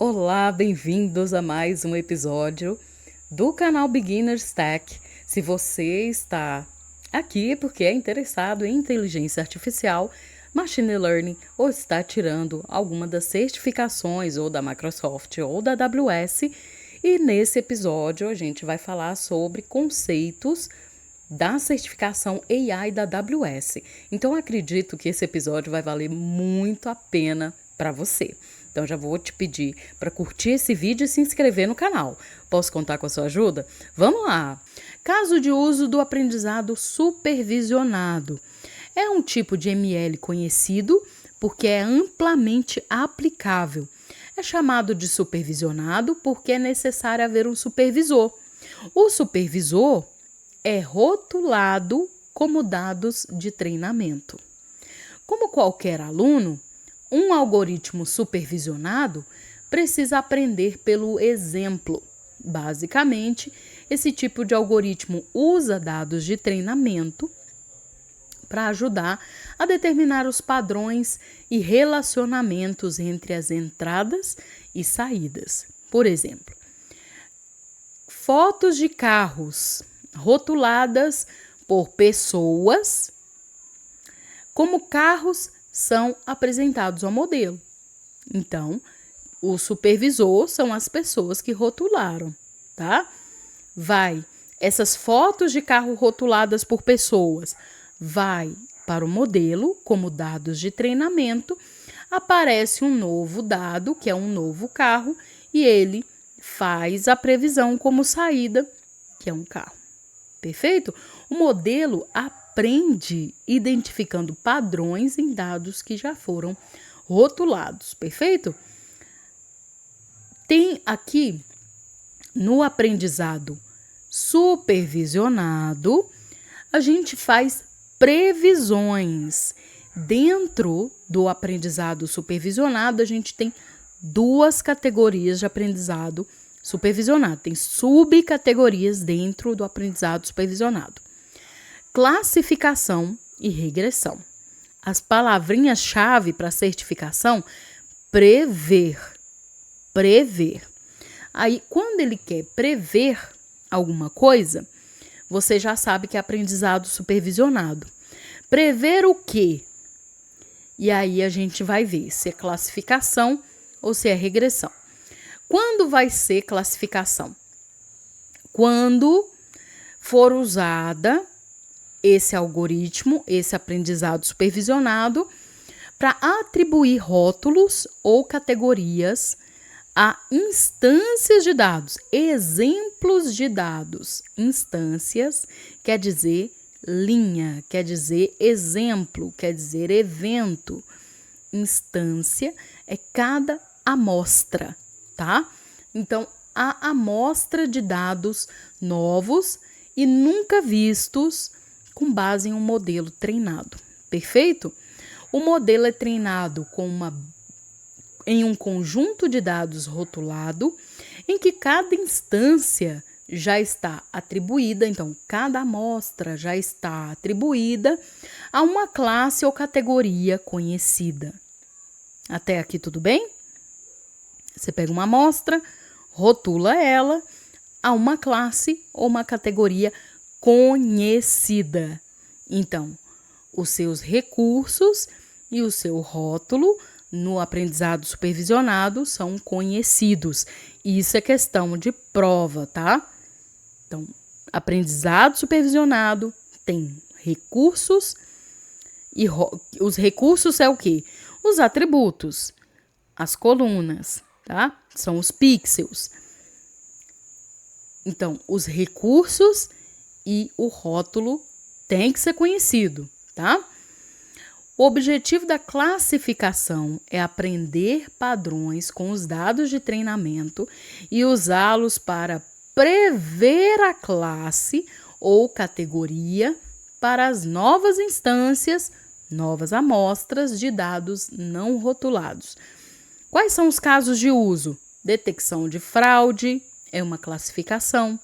Olá, bem-vindos a mais um episódio do canal Beginners Tech. Se você está aqui é porque é interessado em inteligência artificial, machine learning ou está tirando alguma das certificações ou da Microsoft ou da AWS, e nesse episódio a gente vai falar sobre conceitos da certificação AI da AWS. Então acredito que esse episódio vai valer muito a pena para você. Então já vou te pedir para curtir esse vídeo e se inscrever no canal. Posso contar com a sua ajuda? Vamos lá! Caso de uso do aprendizado supervisionado. É um tipo de ML conhecido porque é amplamente aplicável. É chamado de supervisionado porque é necessário haver um supervisor. O supervisor é rotulado como dados de treinamento. Como qualquer aluno, um algoritmo supervisionado precisa aprender pelo exemplo. Basicamente, esse tipo de algoritmo usa dados de treinamento para ajudar a determinar os padrões e relacionamentos entre as entradas e saídas. Por exemplo, fotos de carros rotuladas por pessoas como carros são apresentados ao modelo. Então, o supervisor são as pessoas que rotularam, tá? Essas fotos de carro rotuladas por pessoas vai para o modelo como dados de treinamento, aparece um novo dado, que é um novo carro, e ele faz a previsão como saída, que é um carro. Perfeito? O modelo aprende identificando padrões em dados que já foram rotulados. Perfeito? Tem aqui no aprendizado supervisionado, a gente faz previsões. Dentro do aprendizado supervisionado, a gente tem duas categorias de aprendizado supervisionado. Tem subcategorias dentro do aprendizado supervisionado: classificação e regressão. As palavrinhas-chave para certificação: prever. Aí, quando ele quer prever alguma coisa, você já sabe que é aprendizado supervisionado. Prever o quê? E aí a gente vai ver se é classificação ou se é regressão. Quando vai ser classificação? Quando for usada esse algoritmo, esse aprendizado supervisionado, para atribuir rótulos ou categorias a instâncias de dados, exemplos de dados. Instâncias quer dizer linha, quer dizer exemplo, quer dizer evento. Instância é cada amostra, tá? Então, a amostra de dados novos e nunca vistos com base em um modelo treinado. Perfeito? O modelo é treinado em um conjunto de dados rotulado, em que cada instância já está atribuída, então cada amostra já está atribuída a uma classe ou categoria conhecida. Até aqui tudo bem? Você pega uma amostra, rotula ela a uma classe ou uma categoria conhecida. Então, os seus recursos e o seu rótulo no aprendizado supervisionado são conhecidos. Isso é questão de prova, tá? Então, aprendizado supervisionado tem recursos e os recursos é o quê? Os atributos, as colunas, tá? São os pixels. Então, os recursos e o rótulo tem que ser conhecido, tá? O objetivo da classificação é aprender padrões com os dados de treinamento e usá-los para prever a classe ou categoria para as novas instâncias, novas amostras de dados não rotulados. Quais são os casos de uso? Detecção de fraude é uma classificação.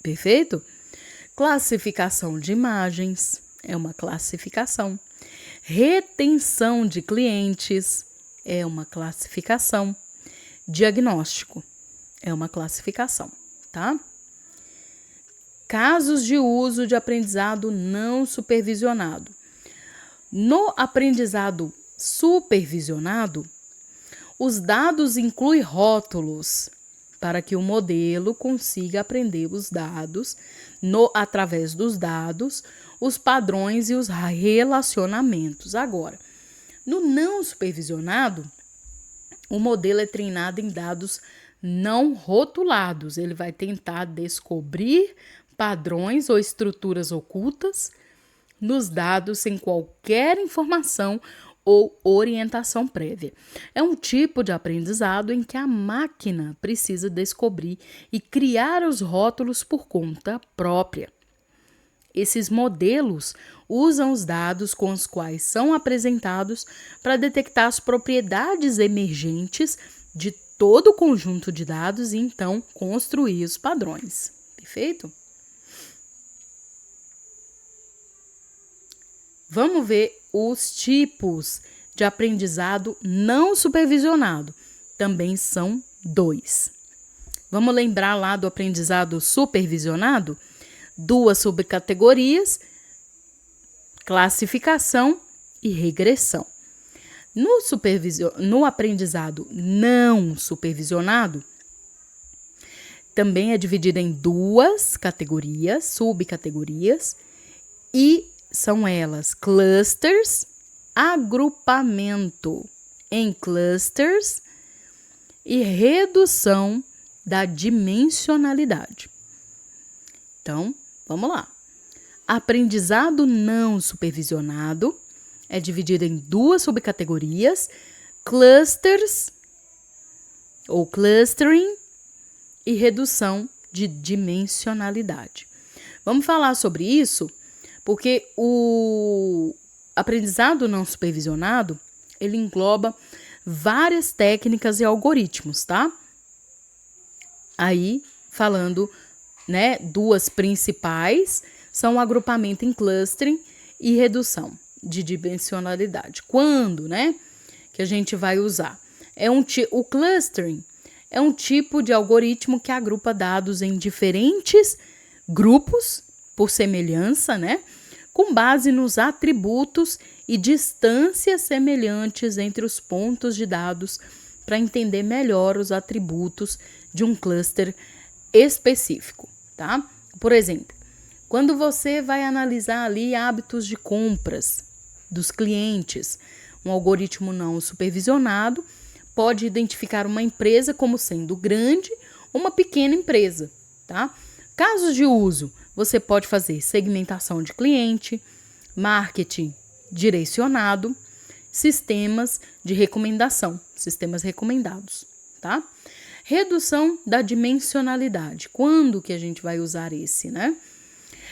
Perfeito? Classificação de imagens é uma classificação. Retenção de clientes é uma classificação. diagnóstico. É uma classificação, tá? Casos de uso de aprendizado não supervisionado. No aprendizado supervisionado, os dados incluem rótulos para que o modelo consiga aprender os dados, através dos dados, os padrões e os relacionamentos. Agora, no não supervisionado, o modelo é treinado em dados não rotulados. Ele vai tentar descobrir padrões ou estruturas ocultas nos dados sem qualquer informação ou orientação prévia. É um tipo de aprendizado em que a máquina precisa descobrir e criar os rótulos por conta própria. Esses modelos usam os dados com os quais são apresentados para detectar as propriedades emergentes de todo o conjunto de dados e então construir os padrões. Perfeito? Vamos ver os tipos de aprendizado não supervisionado. Também são 2. Vamos lembrar lá do aprendizado supervisionado? 2 subcategorias: classificação e regressão. No aprendizado não supervisionado, também é dividido em 2 categorias, subcategorias, e são elas clusters, agrupamento em clusters e redução da dimensionalidade. Então, vamos lá. Aprendizado não supervisionado é dividido em 2 subcategorias, clusters ou clustering e redução de dimensionalidade. Vamos falar sobre isso porque o aprendizado não supervisionado, ele engloba várias técnicas e algoritmos, tá? Aí, falando, 2 principais são o agrupamento em clustering e redução de dimensionalidade. Quando, que a gente vai usar? O clustering é um tipo de algoritmo que agrupa dados em diferentes grupos por semelhança, com base nos atributos e distâncias semelhantes entre os pontos de dados para entender melhor os atributos de um cluster específico, tá? Por exemplo, quando você vai analisar ali hábitos de compras dos clientes, um algoritmo não supervisionado pode identificar uma empresa como sendo grande ou uma pequena empresa, tá? Casos de uso: você pode fazer segmentação de cliente, marketing direcionado, sistemas de recomendação, sistemas recomendados, tá? Redução da dimensionalidade. Quando que a gente vai usar esse,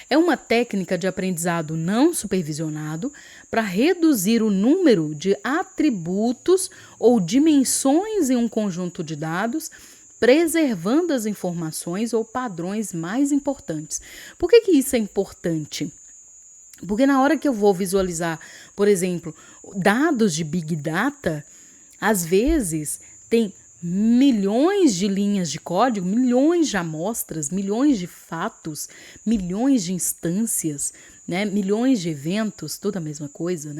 É uma técnica de aprendizado não supervisionado para reduzir o número de atributos ou dimensões em um conjunto de dados, preservando as informações ou padrões mais importantes. Por que isso é importante? Porque na hora que eu vou visualizar, por exemplo, dados de Big Data, às vezes tem milhões de linhas de código, milhões de amostras, milhões de fatos, milhões de instâncias, milhões de eventos, tudo a mesma coisa,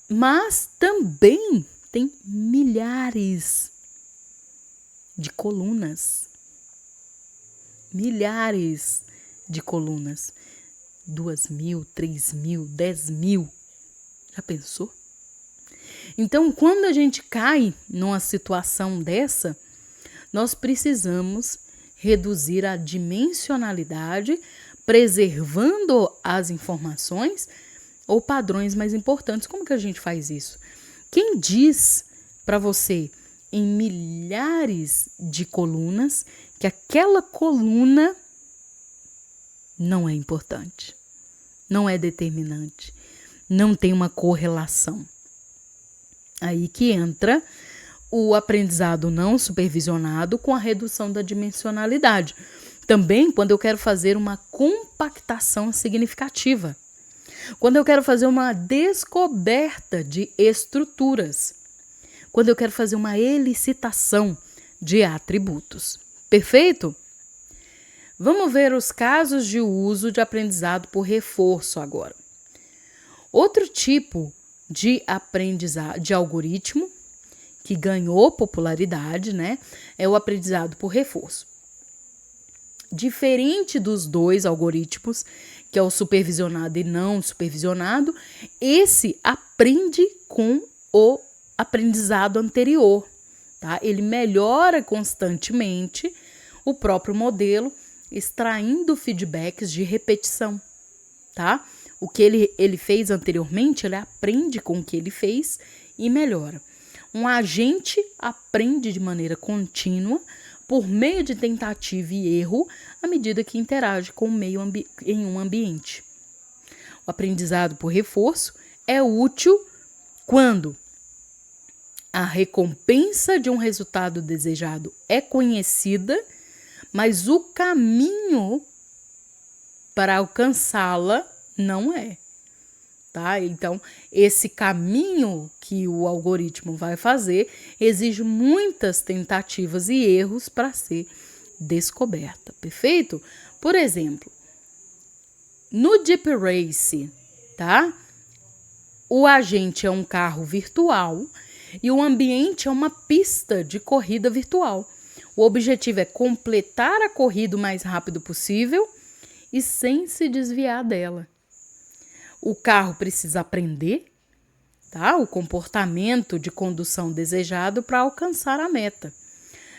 Mas também tem milhares de colunas. Milhares de colunas. 2.000, 3.000, 10.000. Já pensou? Então, quando a gente cai numa situação dessa, nós precisamos reduzir a dimensionalidade, preservando as informações ou padrões mais importantes. Como que a gente faz isso? Quem diz para você em milhares de colunas que aquela coluna não é importante, não é determinante, não tem uma correlação? Aí que entra o aprendizado não supervisionado com a redução da dimensionalidade. Também quando eu quero fazer uma compactação significativa. Quando eu quero fazer uma descoberta de estruturas. quando eu quero fazer uma elicitação de atributos. Perfeito? Vamos ver os casos de uso de aprendizado por reforço agora. Outro tipo de aprendizado de algoritmo que ganhou popularidade, né, é o aprendizado por reforço. Diferente dos dois algoritmos, que é o supervisionado e não supervisionado, esse aprende com o aprendizado anterior, tá? Ele melhora constantemente o próprio modelo, extraindo feedbacks de repetição, tá? O que ele fez anteriormente, ele aprende com o que ele fez e melhora. Um agente aprende de maneira contínua por meio de tentativa e erro à medida que interage com o meio em um ambiente. O aprendizado por reforço é útil quando a recompensa de um resultado desejado é conhecida, mas o caminho para alcançá-la não é. Tá? Então, esse caminho que o algoritmo vai fazer exige muitas tentativas e erros para ser descoberta, perfeito? Por exemplo, no Deep Race, tá? O agente é um carro virtual e o ambiente é uma pista de corrida virtual. O objetivo é completar a corrida o mais rápido possível e sem se desviar dela. O carro precisa aprender, tá? O comportamento de condução desejado para alcançar a meta.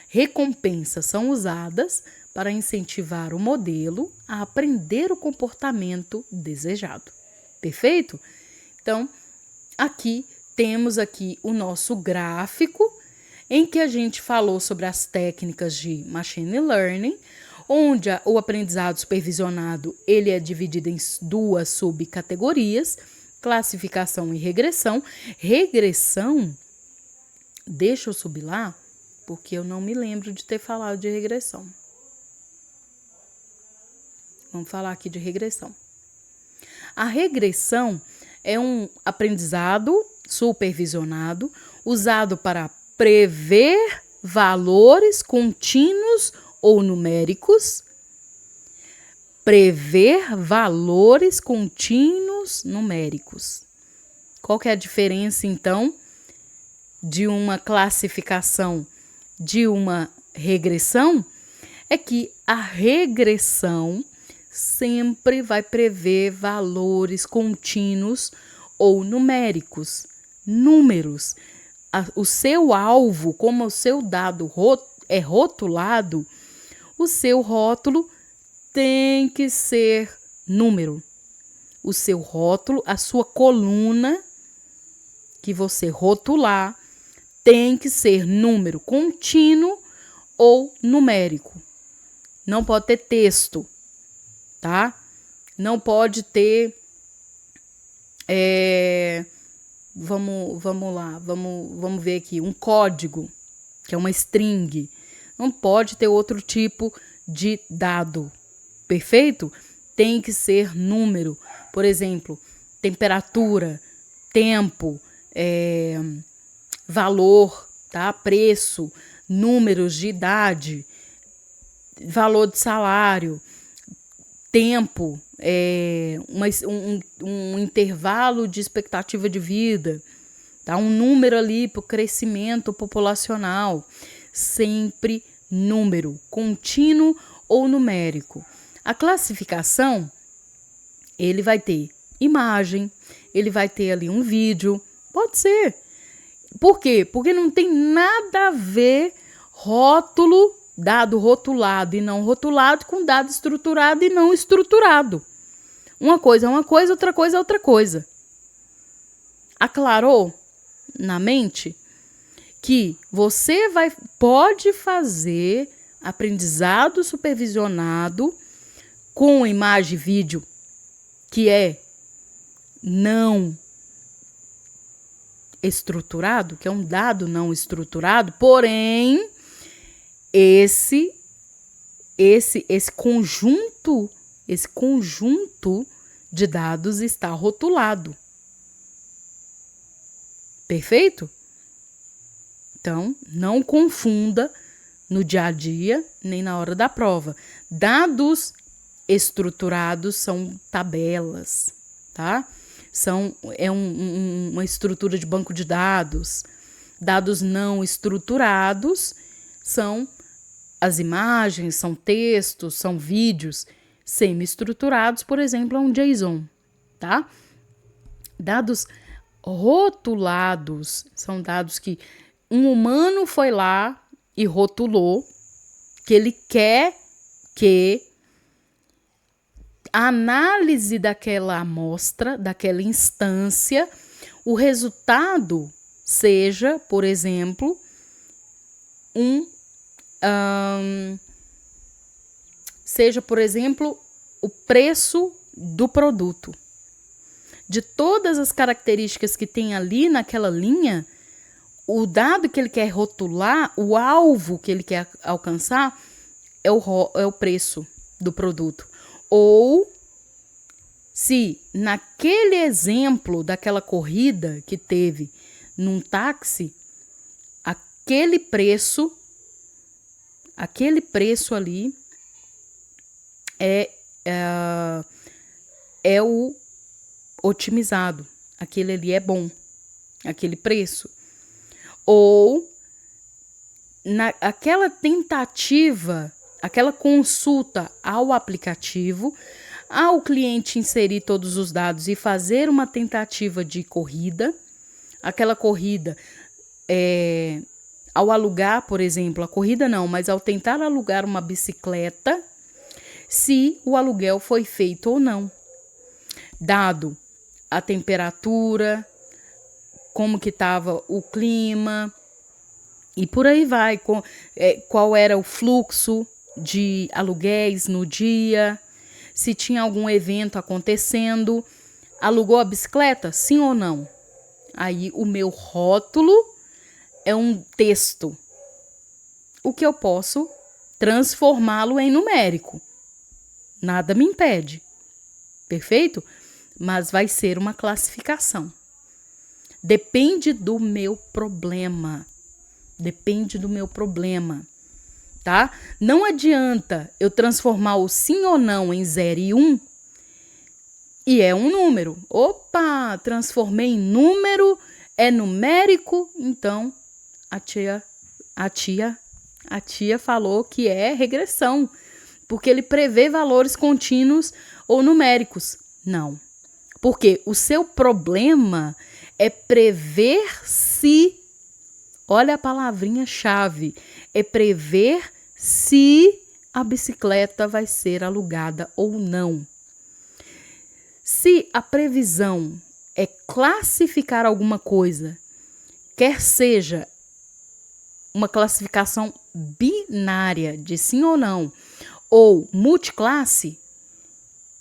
Recompensas são usadas para incentivar o modelo a aprender o comportamento desejado. Perfeito? Então, temos o nosso gráfico em que a gente falou sobre as técnicas de machine learning, onde o aprendizado supervisionado ele é dividido em duas subcategorias, classificação e regressão. Regressão, deixa eu subir lá, porque eu não me lembro de ter falado de regressão. Vamos falar aqui de regressão. A regressão é um aprendizado supervisionado usado para prever valores contínuos ou numéricos, prever valores contínuos numéricos. Qual que é a diferença, então, de uma classificação de uma regressão? É que a regressão sempre vai prever valores contínuos ou numéricos, números. O seu alvo, como o seu dado é rotulado, o seu rótulo tem que ser número. O seu rótulo, a sua coluna que você rotular, tem que ser número contínuo ou numérico. Não pode ter texto, tá? Não pode ter... Vamos ver aqui, um código, que é uma string. Não pode ter outro tipo de dado, perfeito? Tem que ser número. Por exemplo, temperatura, tempo, valor, tá? Preço, números de idade, valor de salário, tempo, um intervalo de expectativa de vida, tá? Um número ali para o crescimento populacional. Sempre número, contínuo ou numérico. A classificação, ele vai ter imagem, ele vai ter ali um vídeo, pode ser. Por quê? Porque não tem nada a ver rótulo, dado rotulado e não rotulado com dado estruturado e não estruturado. Uma coisa é uma coisa, outra coisa é outra coisa. Aclarou na mente que você pode fazer aprendizado supervisionado com imagem e vídeo que é não estruturado, que é um dado não estruturado, porém esse conjunto de dados está rotulado. Perfeito? Então, não confunda no dia a dia, nem na hora da prova. Dados estruturados são tabelas, tá? Uma estrutura de banco de dados. Dados não estruturados são as imagens, são textos, são vídeos. Semi-estruturados, por exemplo, é um JSON, tá? Dados rotulados são dados que um humano foi lá e rotulou que ele quer que a análise daquela amostra, daquela instância, o resultado seja, por exemplo, o preço do produto. De todas as características que tem ali naquela linha, o dado que ele quer rotular, o alvo que ele quer alcançar, é o preço do produto. Ou, se naquele exemplo daquela corrida que teve num táxi, aquele preço ali é o otimizado. Aquele ali é bom, aquele preço. Ou aquela tentativa, aquela consulta ao aplicativo, ao cliente inserir todos os dados e fazer uma tentativa de corrida, aquela corrida ao alugar, por exemplo, a corrida não, mas ao tentar alugar uma bicicleta, se o aluguel foi feito ou não. Dado a temperatura, como que estava o clima, e por aí vai, qual era o fluxo de aluguéis no dia, se tinha algum evento acontecendo, alugou a bicicleta, sim ou não? Aí o meu rótulo é um texto, o que eu posso transformá-lo em numérico. Nada me impede, perfeito? Mas vai ser uma classificação. Depende do meu problema. Tá? Não adianta eu transformar o sim ou não em 0 e 1 e é um número. Opa, transformei em número, é numérico, então a tia falou que é regressão, porque ele prevê valores contínuos ou numéricos. Não, porque o seu problema é prever se, olha a palavrinha-chave, é prever se a bicicleta vai ser alugada ou não. Se a previsão é classificar alguma coisa, quer seja uma classificação binária de sim ou não, ou multiclasse,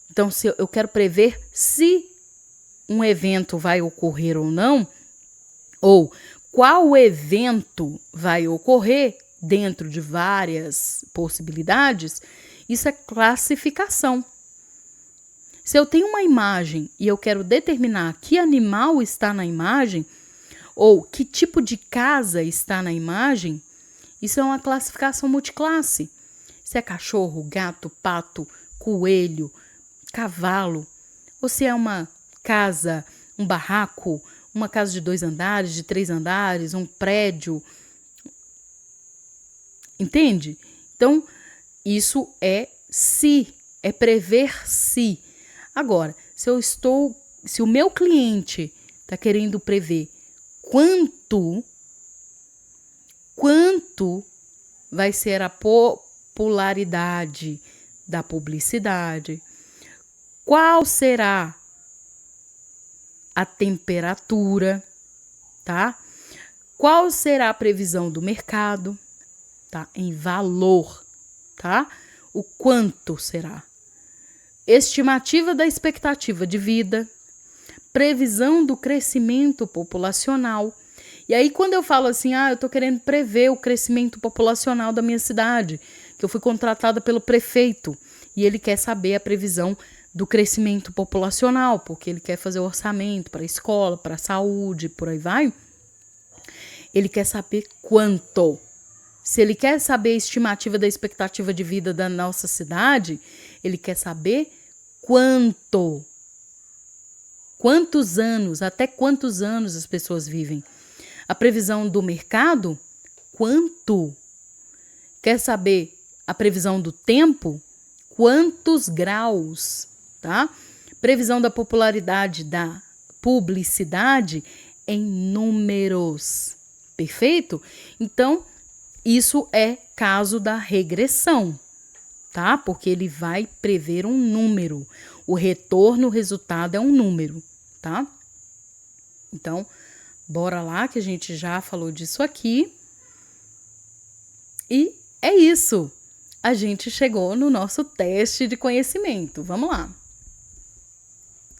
então se eu quero prever se um evento vai ocorrer ou não, ou qual evento vai ocorrer dentro de várias possibilidades, isso é classificação. Se eu tenho uma imagem e eu quero determinar que animal está na imagem, ou que tipo de casa está na imagem, isso é uma classificação multiclasse. Se é cachorro, gato, pato, coelho, cavalo, ou se é uma casa, um barraco, uma casa de 2 andares, de 3 andares, um prédio. Entende? Então, isso é se, é prever se. Agora, se o meu cliente está querendo prever quanto vai ser a popularidade da publicidade, qual será a temperatura, tá? Qual será a previsão do mercado, tá? Em valor, tá? O quanto será? Estimativa da expectativa de vida, previsão do crescimento populacional. E aí, quando eu falo assim, eu tô querendo prever o crescimento populacional da minha cidade, que eu fui contratada pelo prefeito, e ele quer saber a previsão do crescimento populacional, porque ele quer fazer o orçamento para a escola, para a saúde, por aí vai. Ele quer saber quanto. Se ele quer saber a estimativa da expectativa de vida da nossa cidade, ele quer saber quanto. Quantos anos, até quantos anos as pessoas vivem. A previsão do mercado, quanto? Quer saber a previsão do tempo? Quantos graus, tá? Previsão da popularidade da publicidade em números. Perfeito? Então, isso é caso da regressão, tá? Porque ele vai prever um número. O retorno, o resultado é um número, tá? Então, bora lá que a gente já falou disso aqui. E é isso. A gente chegou no nosso teste de conhecimento. Vamos lá.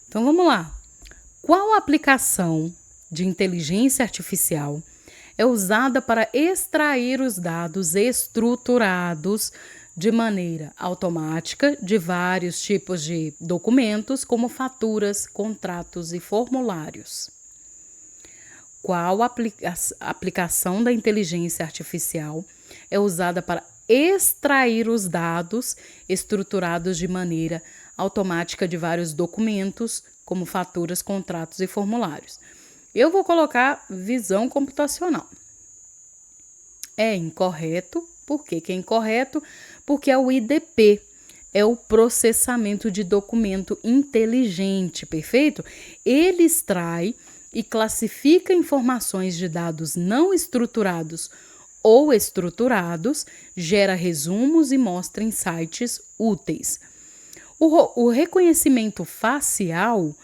Então, vamos lá. Qual aplicação de inteligência artificial é usada para extrair os dados estruturados de maneira automática de vários tipos de documentos, como faturas, contratos e formulários? Qual aplicação da inteligência artificial é usada para extrair os dados estruturados de maneira automática de vários documentos, como faturas, contratos e formulários? Eu vou colocar visão computacional. É incorreto. Por que é incorreto? Porque é o IDP, é o processamento de documento inteligente, perfeito? Ele extrai e classifica informações de dados não estruturados ou estruturados, gera resumos e mostra insights úteis. O reconhecimento facial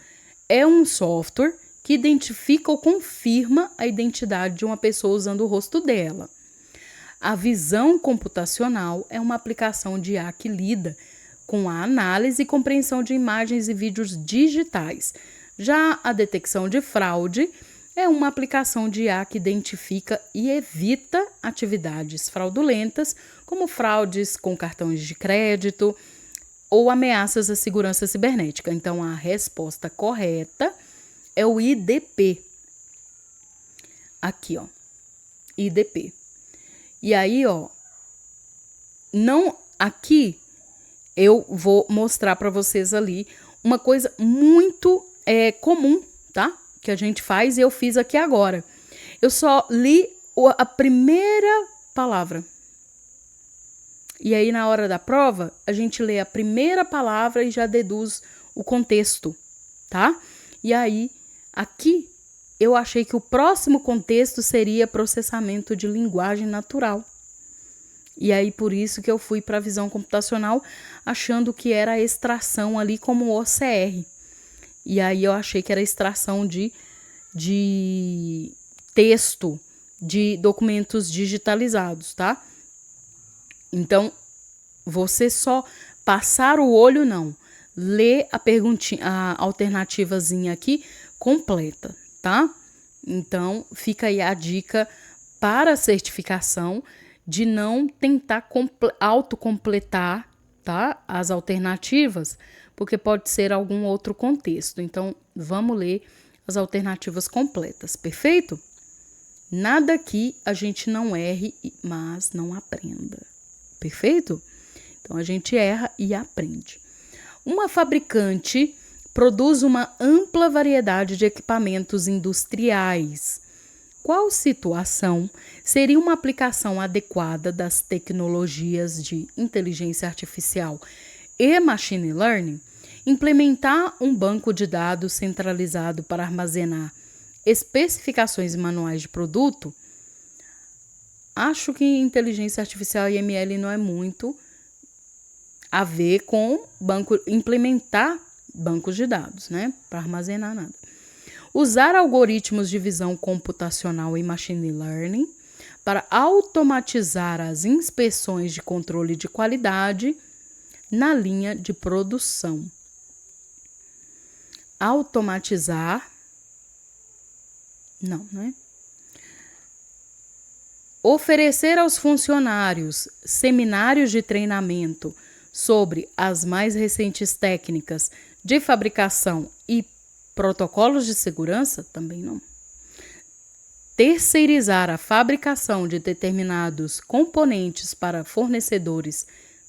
é um software que identifica ou confirma a identidade de uma pessoa usando o rosto dela. A visão computacional é uma aplicação de IA que lida com a análise e compreensão de imagens e vídeos digitais. Já a detecção de fraude é uma aplicação de IA que identifica e evita atividades fraudulentas, como fraudes com cartões de crédito ou ameaças à segurança cibernética. Então, a resposta correta é o IDP. Aqui, ó. IDP. E aí, ó, aqui eu vou mostrar para vocês ali uma coisa muito comum, tá? Que a gente faz e eu fiz aqui agora. Eu só li a primeira palavra. E aí, na hora da prova, a gente lê a primeira palavra e já deduz o contexto, tá? E aí, aqui, eu achei que o próximo contexto seria processamento de linguagem natural. E aí, por isso que eu fui para a visão computacional, achando que era a extração ali como OCR. E aí, eu achei que era extração de texto, de documentos digitalizados, tá? Então, você só passar o olho, não. Lê a alternativazinha aqui completa, tá? Então, fica aí a dica para a certificação de não tentar autocompletar, tá? As alternativas, porque pode ser algum outro contexto. Então, vamos ler as alternativas completas, perfeito? Nada aqui a gente não erre, mas não aprenda. Perfeito? Então, a gente erra e aprende. Uma fabricante produz uma ampla variedade de equipamentos industriais. Qual situação seria uma aplicação adequada das tecnologias de inteligência artificial e machine learning? Implementar um banco de dados centralizado para armazenar especificações e manuais de produto? Acho que inteligência artificial e ML não é muito a ver com implementar bancos de dados, né? Para armazenar nada. Usar algoritmos de visão computacional e machine learning para automatizar as inspeções de controle de qualidade na linha de produção. Automatizar. Não, né? Oferecer aos funcionários seminários de treinamento sobre as mais recentes técnicas de fabricação e protocolos de segurança, também não. terceirizar a fabricação de determinados componentes para fornecedores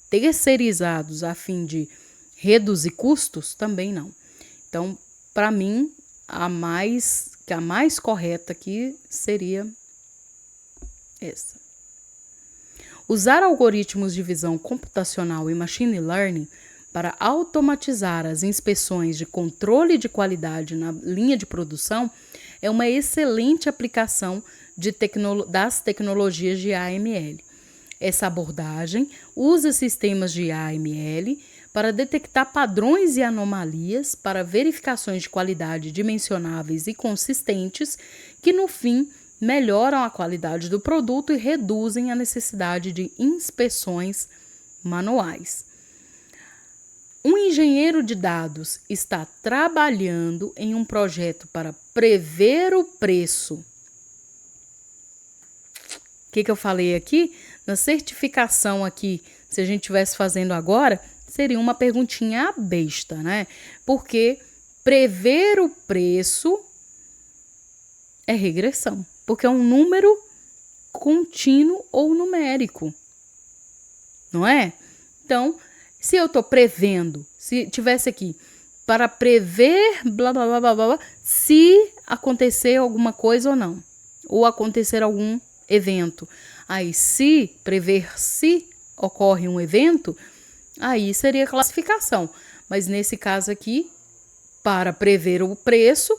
terceirizados a fim de reduzir custos, também não. Então, para mim, a mais correta aqui seria essa. Usar algoritmos de visão computacional e machine learning para automatizar as inspeções de controle de qualidade na linha de produção é uma excelente aplicação das tecnologias de AML. Essa abordagem usa sistemas de AML para detectar padrões e anomalias para verificações de qualidade dimensionáveis e consistentes que, no fim, melhoram a qualidade do produto e reduzem a necessidade de inspeções manuais. Um engenheiro de dados está trabalhando em um projeto para prever o preço. O que eu falei aqui? Na certificação aqui, se a gente estivesse fazendo agora, seria uma perguntinha besta, né? Porque prever o preço é regressão, porque é um número contínuo ou numérico, não é? Então, se eu estou prevendo, se tivesse aqui, para prever, blá, blá, blá, blá, blá, se acontecer alguma coisa ou não, ou acontecer algum evento. Aí, se prever se ocorre um evento, aí seria classificação. Mas nesse caso aqui, para prever o preço,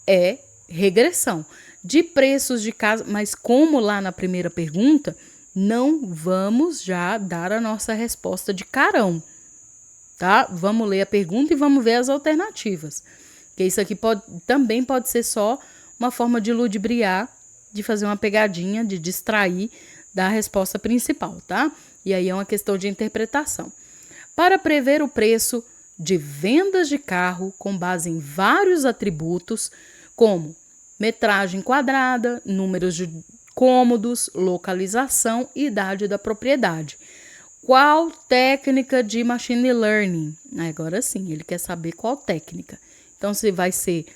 é regressão. De preços de casa, mas como lá na primeira pergunta, não vamos já dar a nossa resposta de carão, tá? Vamos ler a pergunta e vamos ver as alternativas. Porque isso aqui também pode ser só uma forma de ludibriar, de fazer uma pegadinha, de distrair da resposta principal, tá? E aí é uma questão de interpretação. Para prever o preço de vendas de carro com base em vários atributos, como metragem quadrada, números de cômodos, localização e idade da propriedade. Qual técnica de machine learning? Agora sim, ele quer saber qual técnica. Então, se vai ser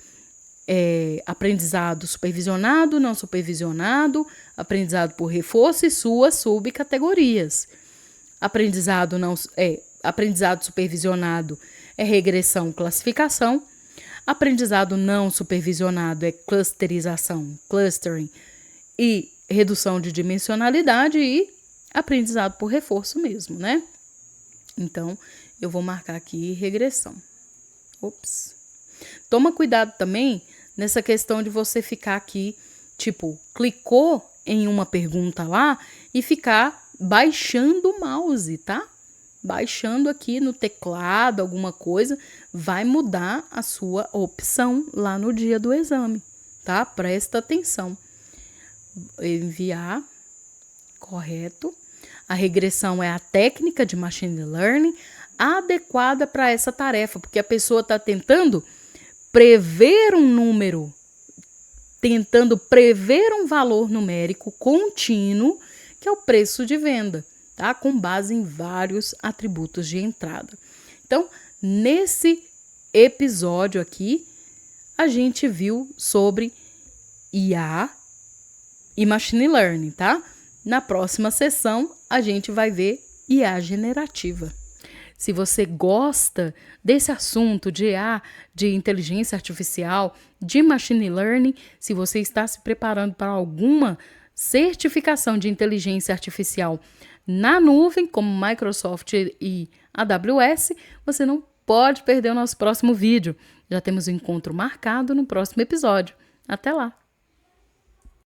aprendizado supervisionado, não supervisionado, aprendizado por reforço e suas subcategorias. Aprendizado supervisionado é regressão, classificação. Aprendizado não supervisionado é clusterização, clustering e redução de dimensionalidade, e aprendizado por reforço mesmo, né? Então, eu vou marcar aqui regressão. Ops. Toma cuidado também nessa questão de você ficar aqui, tipo, clicou em uma pergunta lá e ficar baixando o mouse, tá? Baixando aqui no teclado alguma coisa, vai mudar a sua opção lá no dia do exame, tá? Presta atenção. Enviar, correto. A regressão é a técnica de machine learning adequada para essa tarefa, porque a pessoa está tentando prever um número, tentando prever um valor numérico contínuo, que é o preço de venda, tá? Com base em vários atributos de entrada. Então, nesse episódio aqui, a gente viu sobre IA e machine learning, tá? Na próxima sessão, a gente vai ver IA generativa. Se você gosta desse assunto de IA, de inteligência artificial, de machine learning, se você está se preparando para alguma certificação de inteligência artificial na nuvem, como Microsoft e AWS, você não pode perder o nosso próximo vídeo. Já temos um encontro marcado no próximo episódio. Até lá!